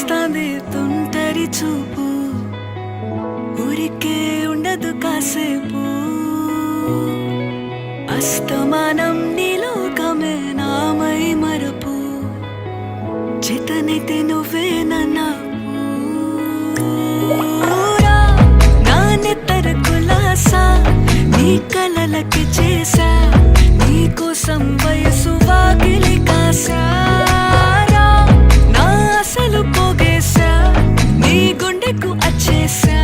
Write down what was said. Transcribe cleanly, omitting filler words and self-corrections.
వస్తాంది తుంటరి చూపు, ఊరికే ఉండదు కాసేపు. అస్తమానం నీలోకమే నామై మరపు, చేతనైతే నువ్వే నాకు. నా నెత్తర కులాసా నీ కలలకి చేసా, నీ కోసం వయసు వాకిలి కాసా. నా అసలు పోగేశా, నీ గుండెకు అచ్చేసా.